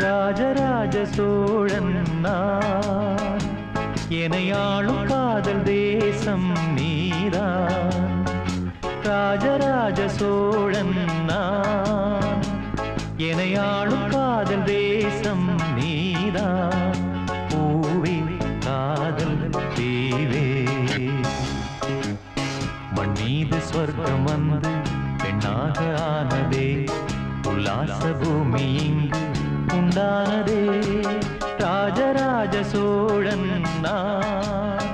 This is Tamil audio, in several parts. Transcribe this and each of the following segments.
ராஜராஜ சோழன் நான், எனையாளும் காதல் தேசம் நீதான். ராஜராஜ சோழன் நான், எனையாளும் காதல் தேசம் நீதான். பூவே காதல் தீவே, மண் மீது ஸ்வர்க்கம் வந்து பெண்ணாக ஆனதே, உல்லாச பூமி இங்கு உண்டானதே. ராஜராஜ சோழன் நான்,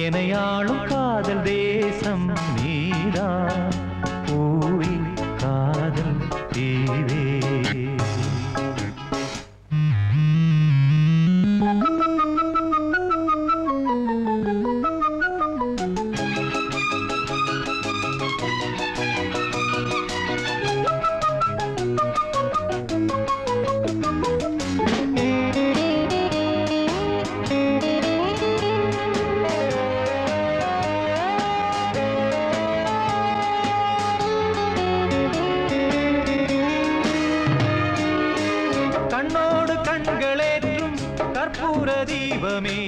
எனையாளும் காதல் தேசம் நீதான். பூவே காதல் தீவே. கண்ணோடு கண்களேற்றும் கற்பூர தீபமே,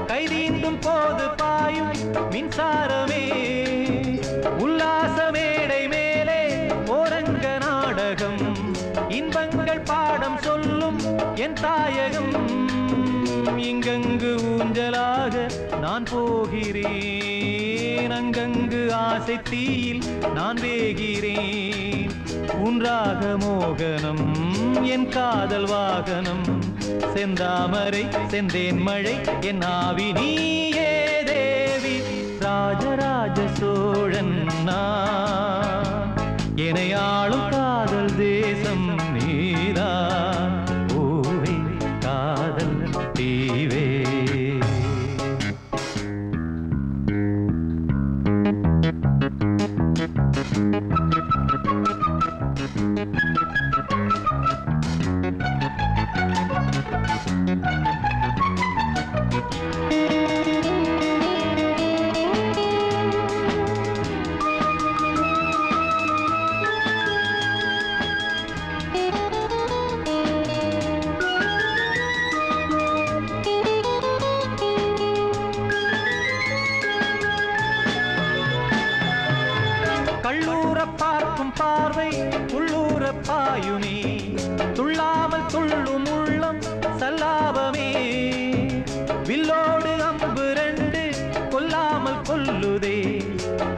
கைதீண்டும் போது பாயும் மின்சாரமே, உல்லாச மேடை மேலே ஓரங்க நாடகம், இன்பங்கள் பாடம் சொல்லும் என் தாயகம். இங்கங்கு ஊஞ்சலாக நான் போகிறேன், அங்கங்கு ஆசை தீயில் நான் வேகிறேன். உன்றாக மோகனம் என் காதல் வாகனம், செந்தாமரை செந்தேன் மழை என் ஆவி நீயே தேவி. ராஜராஜ சோழன் நான், எனையாளும் காதல் தேசம் நீதான். பூவே காதல் தீவே. கள்ளூர பார்க்கும் பார்வை உள்ளூர பாயுமே, துள்ளாமல் துள்ளும் உள்ளம் சல்லாபமே. வில்லோடு அம்பு ரெண்டு கொல்லாமல் கொல்லுதே,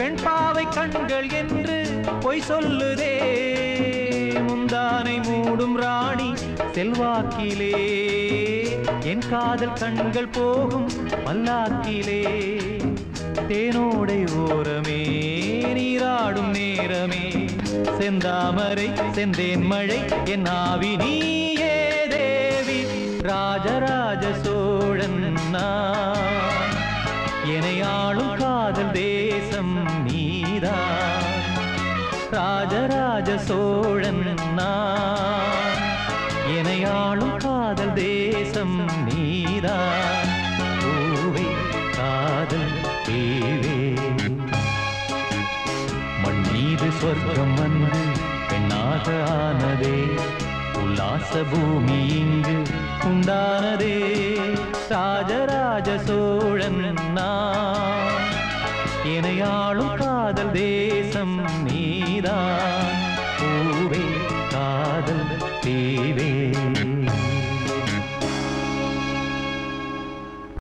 பெண் பாவை கண்கள் என்று பொய் சொல்லுதே. முந்தானை மூடும் ராணி செல்வாக்கிலே, என் காதல் கண்கள் போகும் பல்லாக்கிலே. தேனோடை ஓரமே நீராடும் நேரமே, செந்தாமரை செந்தேன் மழை என் ஆவி நீயே தேவி. ராஜராஜ சோழன் நான், எனையாளும் காதல் தேசம் நீதான். ராஜராஜ சோழன் நான், எனையாளும் காதல் தேசம் நீதான். பூவே காதல் தீவே, மண் மீது சொர்க்கம் வந்து பெண்ணாக ஆனதே, உல்லாச பூமி இங்கு உண்டானதே. ராஜராஜ சோழன் நான், எனையா